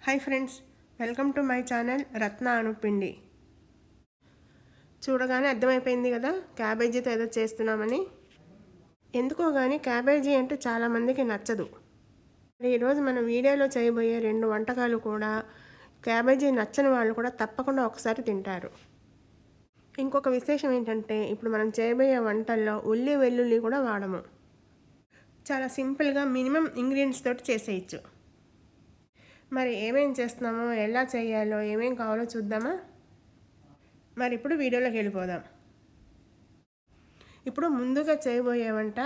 Hi friends, welcome to my channel Ratna Anupindi. చూడగానే అర్థమైపోయింది కదా క్యాబేజీతో ఏదో చేస్తున్నామని. ఎందుకో కానీ క్యాబేజీ అంటే చాలామందికి నచ్చదు. ఈరోజు మన వీడియోలో చేయబోయే 2 వంటకాలు కూడా క్యాబేజీ నచ్చని వాళ్ళు కూడా తప్పకుండా ఒకసారి తింటారు. ఇంకొక విశేషం ఏంటంటే ఇప్పుడు మనం చేయబోయే వంటల్లో ఉల్లి వెల్లుల్లి కూడా వాడము. చాలా సింపుల్గా మినిమం ఇంగ్రీడియంట్స్ తోటి చేసేయచ్చు. మరి ఏమేం చేస్తున్నామో, ఎలా చేయాలో, ఏమేం కావాలో చూద్దామా? మరి ఇప్పుడు వీడియోలోకి వెళ్ళిపోదాం. ఇప్పుడు ముందుగా చేయబోయే వంట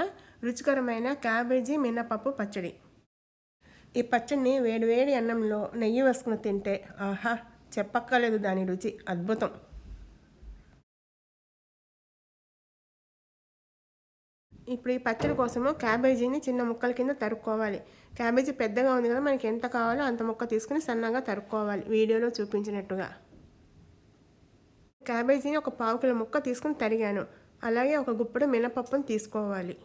రుచికరమైన క్యాబేజీ మినపప్పు పచ్చడి. ఈ పచ్చడిని వేడివేడి అన్నంలో నెయ్యి వేసుకుని తింటే ఆహా, చెప్పక్కర్లేదు, దాని రుచి అద్భుతం. ఇప్పుడు ఈ పచ్చడి కోసము క్యాబేజీని చిన్న ముక్కల కింద తరుక్కోవాలి. క్యాబేజీ పెద్దగా ఉంది కదా, మనకి ఎంత కావాలో అంత ముక్క తీసుకుని సన్నగా తరుక్కోవాలి వీడియోలో చూపించినట్టుగా. క్యాబేజీని ఒక 1/2 కిలో ముక్క తీసుకుని తరిగాను. అలాగే ఒక గుప్పెడు మినపప్పును తీసుకోవాలి.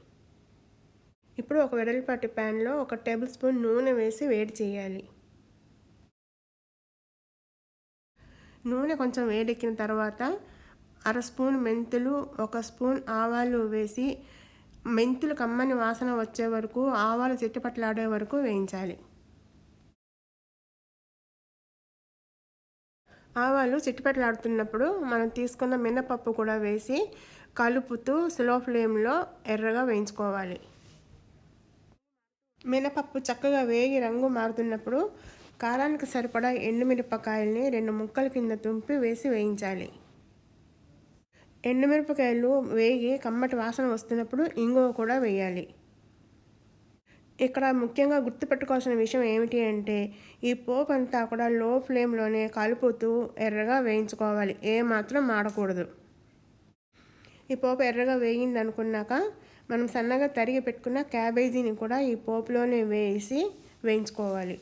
ఇప్పుడు ఒక వెడల్పాటి ప్యాన్లో 1 టేబుల్ స్పూన్ నూనె వేసి వేడి చేయాలి. నూనె కొంచెం వేడెక్కిన తర్వాత 1/2 స్పూన్ మెంతులు, 1 స్పూన్ ఆవాలు వేసి మెంతులు కమ్మని వాసన వచ్చే వరకు, ఆవాలు చిట్టపట్లాడే వరకు వేయించాలి. ఆవాలు చిట్టపట్లాడుతున్నప్పుడు మనం తీసుకున్న మినపప్పు కూడా వేసి కలుపుతూ స్లో ఫ్లేమ్లో ఎర్రగా వేయించుకోవాలి. మినపప్పు చక్కగా వేగి రంగు మారుతున్నప్పుడు కారానికి సరిపడా ఎండుమిరపకాయల్ని 2 ముక్కల కింద తుంపి వేసి వేయించాలి. ఎండుమిరపకాయలు వేగి కమ్మటి వాసన వస్తున్నప్పుడు ఇంగువ కూడా వేయాలి. ఇక్కడ ముఖ్యంగా గుర్తుపెట్టుకోవాల్సిన విషయం ఏమిటి అంటే ఈ పోపు అంతా కూడా లో ఫ్లేమ్లోనే కలుపుతూ ఎర్రగా వేయించుకోవాలి, ఏమాత్రం మాడకూడదు. ఈ పోపు ఎర్రగా వేగింది అనుకున్నాక మనం సన్నగా తరిగి పెట్టుకున్న క్యాబేజీని కూడా ఈ పోపులోనే వేసి వేయించుకోవాలి.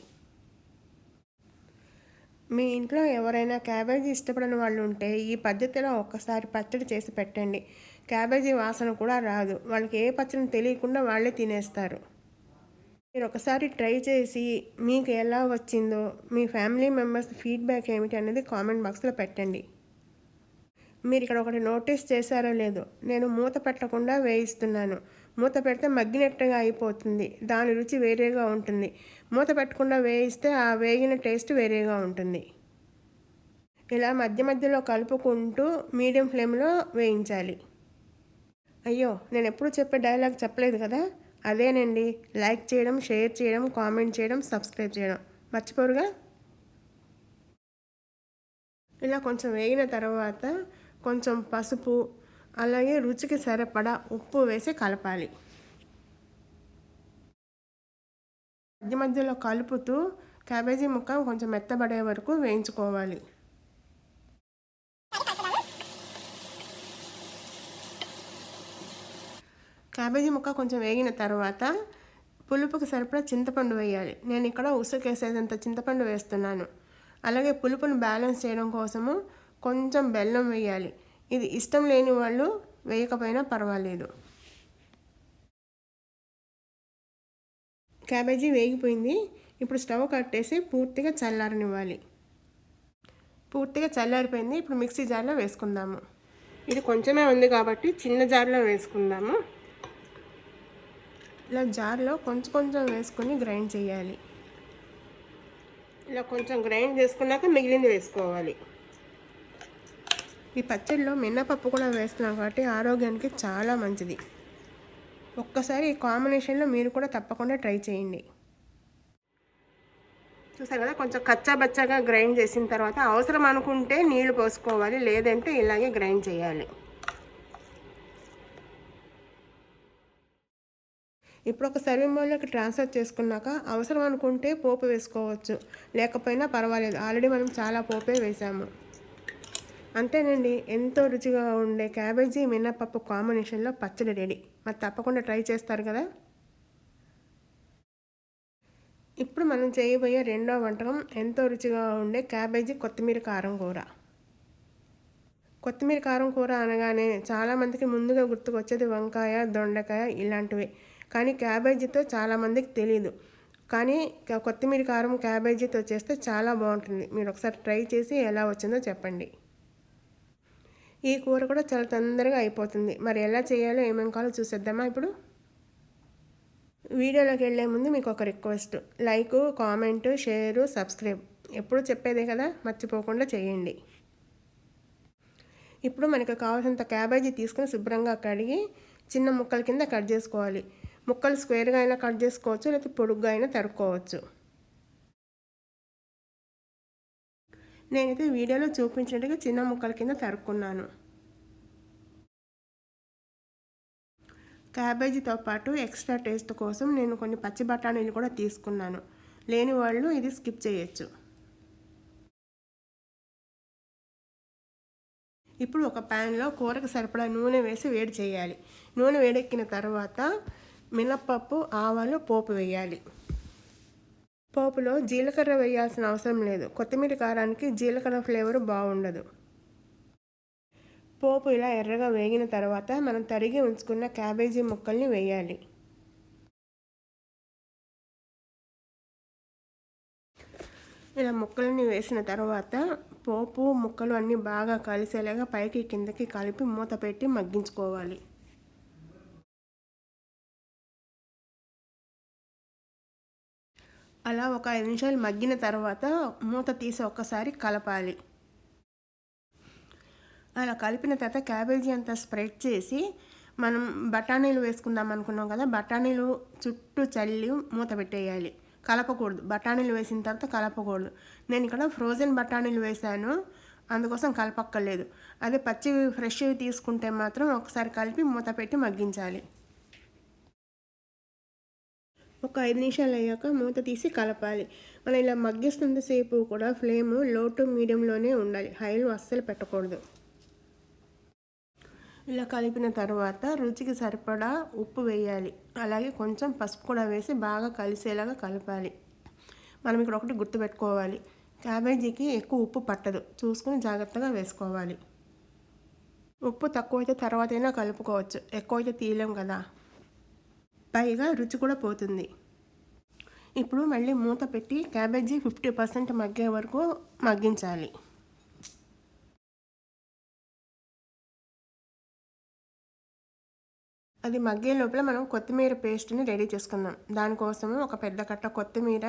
మీ ఇంట్లో ఎవరైనా క్యాబేజీ ఇష్టపడని వాళ్ళు ఉంటే ఈ పద్ధతిలో ఒక్కసారి పచ్చడి చేసి పెట్టండి. క్యాబేజీ వాసన కూడా రాదు, వాళ్ళకి ఏ పచ్చడిని తెలియకుండా వాళ్ళే తినేస్తారు. మీరు ఒకసారి ట్రై చేసి మీకు ఎలా వచ్చిందో, మీ ఫ్యామిలీ మెంబర్స్ ఫీడ్బ్యాక్ ఏమిటి అనేది కామెంట్ బాక్స్లో పెట్టండి. మీరు ఇక్కడ ఒకటి నోటీస్ చేశారో లేదో, నేను మూత పెట్టకుండా వేయిస్తున్నాను. మూత పెడితే మగ్గినట్టుగా అయిపోతుంది, దాని రుచి వేరేగా ఉంటుంది. మూత పెట్టకుండా వేయిస్తే ఆ వేగిన టేస్ట్ వేరేగా ఉంటుంది. ఇలా మధ్య మధ్యలో కలుపుకుంటూ మీడియం ఫ్లేమ్లో వేయించాలి. అయ్యో, నేను ఎప్పుడు చెప్పే డైలాగ్ చెప్పలేదు కదా, అదేనండి, లైక్ చేయడం, షేర్ చేయడం, కామెంట్ చేయడం, సబ్స్క్రైబ్ చేయడం మర్చిపోరుగా. ఇలా కొంచెం వేగిన తర్వాత కొంచెం పసుపు, అలాగే రుచికి సరిపడా ఉప్పు వేసి కలపాలి. మధ్య మధ్యలో కలుపుతూ క్యాబేజీ ముక్క కొంచెం మెత్తబడే వరకు వేయించుకోవాలి. క్యాబేజీ ముక్క కొంచెం వేగిన తర్వాత పులుపుకి సరిపడా చింతపండు వేయాలి. నేను ఇక్కడ ఉసుకేసేంత చింతపండు వేస్తున్నాను. అలాగే పులుపును బ్యాలెన్స్ చేయడం కోసము కొంచెం బెల్లం వేయాలి. ఇది ఇష్టం లేని వాళ్ళు వేయకపోయినా పర్వాలేదు. క్యాబేజీ వేగిపోయింది. ఇప్పుడు స్టవ్ కట్టేసి పూర్తిగా చల్లారనివ్వాలి. పూర్తిగా చల్లారిపోయింది. ఇప్పుడు మిక్సీ జార్లో వేసుకుందాము. ఇది కొంచెమే ఉంది కాబట్టి చిన్న జార్లో వేసుకుందాము. ఇలా జార్లో కొంచెం కొంచెం వేసుకొని గ్రైండ్ చేయాలి. ఇలా కొంచెం గ్రైండ్ చేసుకున్నాక మిగిలింది వేసుకోవాలి. ఈ పచ్చడిలో మినపప్పు కూడా వేస్తున్నాం కాబట్టి ఆరోగ్యానికి చాలా మంచిది. ఒక్కసారి ఈ కాంబినేషన్లో మీరు కూడా తప్పకుండా ట్రై చేయండి. చూసారు కదా, కొంచెం కచ్చా బచ్చాగా గ్రైండ్ చేసిన తర్వాత అవసరం అనుకుంటే నీళ్లు పోసుకోవాలి, లేదంటే ఇలాగే గ్రైండ్ చేయాలి. ఇప్పుడు ఒక సర్వింగ్ బౌల్లోకి ట్రాన్స్ఫర్ చేసుకున్నాక అవసరం అనుకుంటే పోపు వేసుకోవచ్చు, లేకపోయినా పర్వాలేదు. ఆల్రెడీ మనం చాలా పోపే వేసాము. అంతేనండి, ఎంతో రుచిగా ఉండే క్యాబేజీ మినపప్పు కాంబినేషన్లో పచ్చడి రెడీ. మరి తప్పకుండా ట్రై చేస్తారు కదా. ఇప్పుడు మనం చేయబోయే రెండో వంటకం ఎంతో రుచిగా ఉండే క్యాబేజీ కొత్తిమీర కారం కూర. కొత్తిమీర కారం కూర అనగానే చాలామందికి ముందుగా గుర్తుకొచ్చేది వంకాయ, దొండకాయ ఇలాంటివి. కానీ క్యాబేజీతో చాలామందికి తెలియదు. కానీ కొత్తిమీర కారం క్యాబేజీతో చేస్తే చాలా బాగుంటుంది. మీరు ఒకసారి ట్రై చేసి ఎలా వచ్చిందో చెప్పండి. ఈ కూర కూడా చాలా తొందరగా అయిపోతుంది. మరి ఎలా చేయాలో ఏమేమి కావాలో చూసేద్దామా ఇప్పుడు. వీడియోలోకి వెళ్ళే ముందు మీకు ఒక request, like, comment, share, subscribe ఎప్పుడు చెప్పేదే కదా, మర్చిపోకుండా చేయండి. ఇప్పుడు మనకు కావాల్సినంత క్యాబేజీ తీసుకుని శుభ్రంగా కడిగి చిన్న ముక్కల కింద కట్ చేసుకోవాలి. ముక్కలు స్క్వేర్గా అయినా కట్ చేసుకోవచ్చు, లేకపోతే పొడుగ్గా అయినా తరుక్కోవచ్చు. నేనైతే వీడియోలో చూపించినట్టుగా చిన్న ముక్కల కింద తరుక్కున్నాను. క్యాబేజీతో పాటు ఎక్స్ట్రా టేస్ట్ కోసం నేను కొన్ని పచ్చి బఠానీలు కూడా తీసుకున్నాను. లేని వాళ్ళు ఇది స్కిప్ చేయొచ్చు. ఇప్పుడు ఒక ప్యాన్లో కూరకు సరిపడా నూనె వేసి వేడి చేయాలి. నూనె వేడెక్కిన తర్వాత మినప్పప్పు, ఆవాలు పోపు వేయాలి. పోపులో జీలకర్ర వేయాల్సిన అవసరం లేదు. కొత్తిమీర కారానికి జీలకర్ర ఫ్లేవర్ బాగుండదు. పోపు ఇలా ఎర్రగా వేగిన తర్వాత మనం తరిగి ఉంచుకున్న క్యాబేజీ ముక్కల్ని వేయాలి. ఇలా ముక్కలని వేసిన తర్వాత పోపు ముక్కలు అన్నీ బాగా కలిసేలాగా పైకి కిందకి కలిపి మూత పెట్టి మగ్గించుకోవాలి. అలా ఒక 5 నిమిషాలు మగ్గిన తర్వాత మూత తీసి ఒక్కసారి కలపాలి. అలా కలిపిన తర్వాత క్యాబేజీ అంతా స్ప్రెడ్ చేసి మనం బఠానీలు వేసుకుందాం అనుకున్నాం కదా, బఠానీలు చుట్టూ చల్లి మూత పెట్టేయాలి. కలపకూడదు. బఠానీలు వేసిన తర్వాత కలపకూడదు. నేను ఇక్కడ ఫ్రోజన్ బఠానీలు వేసాను, అందుకోసం కలపక్కర్లేదు. అదే పచ్చివి ఫ్రెష్వి తీసుకుంటే మాత్రం ఒకసారి కలిపి మూత పెట్టి మగ్గించాలి. ఒక 5 నిమిషాలు అయ్యాక మూత తీసి కలపాలి. మనం ఇలా మగ్గిస్తున్నంతసేపు కూడా ఫ్లేమ్ లో టు మీడియంలోనే ఉండాలి, హైలో అస్సలు పెట్టకూడదు. ఇలా కలిపిన తర్వాత రుచికి సరిపడా ఉప్పు వేయాలి. అలాగే కొంచెం పసుపు కూడా వేసి బాగా కలిసేలాగా కలపాలి. మనం ఇక్కడ ఒకటి గుర్తుపెట్టుకోవాలి, క్యాబేజీకి ఎక్కువ ఉప్పు పట్టదు, చూసుకుని జాగ్రత్తగా వేసుకోవాలి. ఉప్పు తక్కువైతే తర్వాత అయినా కలుపుకోవచ్చు, ఎక్కువైతే తీయలేం కదా, పైగా రుచి కూడా పోతుంది. ఇప్పుడు మళ్ళీ మూత పెట్టి క్యాబేజీ 50% మగ్గే వరకు మగ్గించాలి. అది మగ్గే లోపల మనం కొత్తిమీర పేస్ట్ని రెడీ చేసుకుందాం. దానికోసము ఒక పెద్ద కట్ట కొత్తిమీర,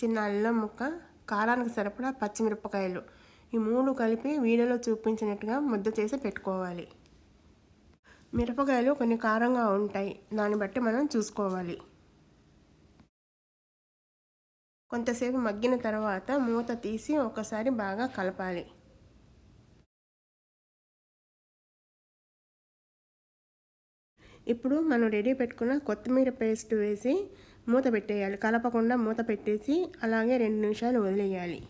చిన్న అల్లం ముక్క, కారానికి సరిపడా పచ్చిమిరపకాయలు, ఈ 3 కలిపి వీడియోలో చూపించినట్టుగా ముద్ద చేసి పెట్టుకోవాలి. మిరపకాయలు కొన్ని కారంగా ఉంటాయి, దాన్ని బట్టి మనం చూసుకోవాలి. కొంతసేపు మగ్గిన తర్వాత మూత తీసి ఒకసారి బాగా కలపాలి. ఇప్పుడు మనం రెడీ పెట్టుకున్న కొత్తిమీర పేస్ట్ వేసి మూత పెట్టేయాలి. కలపకుండా మూత పెట్టేసి అలాగే 2 నిమిషాలు వదిలేయాలి.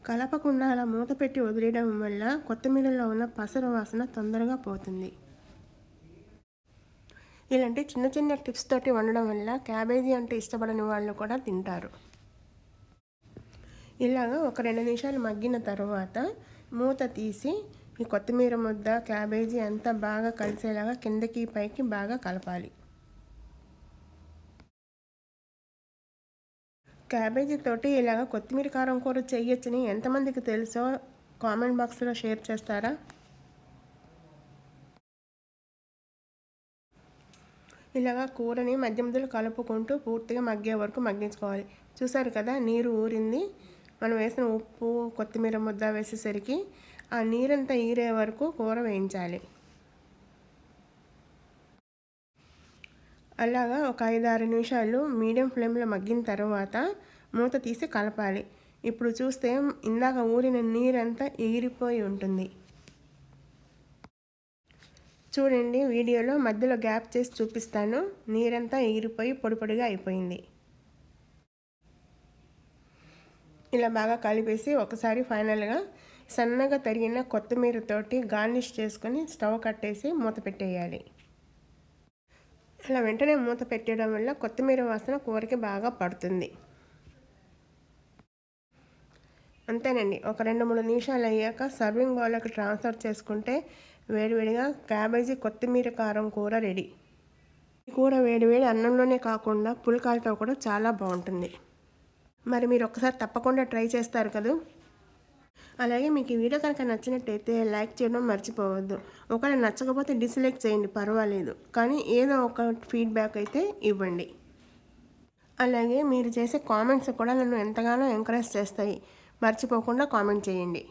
కలపకుండా అలా మూత పెట్టి వదిలేయడం వల్ల కొత్తిమీరలో ఉన్న పసరు వాసన తొందరగా పోతుంది. ఇలాంటి చిన్న చిన్న టిప్స్ తోటి వండడం వల్ల క్యాబేజీ అంటే ఇష్టపడని వాళ్ళు కూడా తింటారు. ఇలాగా ఒక 2 నిమిషాలు మగ్గిన తర్వాత మూత తీసి ఈ కొత్తిమీర ముద్ద, క్యాబేజీ అంతా బాగా కలిసేలాగా కిందకి పైకి బాగా కలపాలి. క్యాబేజీ తోటి ఇలాగ కొత్తిమీర కారం కూర చేయొచ్చని ఎంతమందికి తెలుసో కామెంట్ బాక్స్లో షేర్ చేస్తారా? ఇలాగా కూరని మధ్య మధ్యలో కలుపుకుంటూ పూర్తిగా మగ్గే వరకు మగ్గించుకోవాలి. చూసారు కదా, నీరు ఊరింది. మనం వేసిన ఉప్పు, కొత్తిమీర ముద్ద వేసేసరికి ఆ నీరంతా ఈరే వరకు కూర వేయించాలి. అలాగా ఒక 5-6 నిమిషాలు మీడియం ఫ్లేమ్లో మగ్గిన తర్వాత మూత తీసి కలపాలి. ఇప్పుడు చూస్తే ఇందాక ఊరిన నీరంతా ఎగిరిపోయి ఉంటుంది. చూడండి, వీడియోలో మధ్యలో గ్యాప్ చేసి చూపిస్తాను. నీరంతా ఎగిరిపోయి పొడి పొడిగా అయిపోయింది. ఇలా బాగా కలిపేసి ఒకసారి ఫైనల్గా సన్నగా తరిగిన కొత్తిమీరతోటి గార్నిష్ చేసుకొని స్టవ్ కట్టేసి మూత పెట్టేయాలి. ఇలా వెంటనే మూత పెట్టడం వల్ల కొత్తిమీర వాసన కూరకి బాగా పడుతుంది. అంతేనండి, ఒక 2-3 నిమిషాలు అయ్యాక సర్వింగ్ బౌల్లోకి ట్రాన్స్ఫర్ చేసుకుంటే వేడివేడిగా క్యాబేజీ కొత్తిమీర కారం కూర రెడీ. ఈ కూర వేడి వేడి అన్నంలోనే కాకుండా పుల్కాలతో కూడా చాలా బాగుంటుంది. మరి మీరు ఒక్కసారి తప్పకుండా ట్రై చేస్తారు కదా. అలాగే మీకు ఈ వీడియో కనుక నచ్చినట్టయితే లైక్ చేయడం మర్చిపోవద్దు. ఒకవేళ నచ్చకపోతే డిస్లైక్ చేయండి, పర్వాలేదు, కానీ ఏదో ఒక ఫీడ్బ్యాక్ అయితే ఇవ్వండి. అలాగే మీరు చేసే కామెంట్స్ కూడా నన్ను ఎంతగానో ఎంకరేజ్ చేస్తాయి. మర్చిపోకుండా కామెంట్ చేయండి.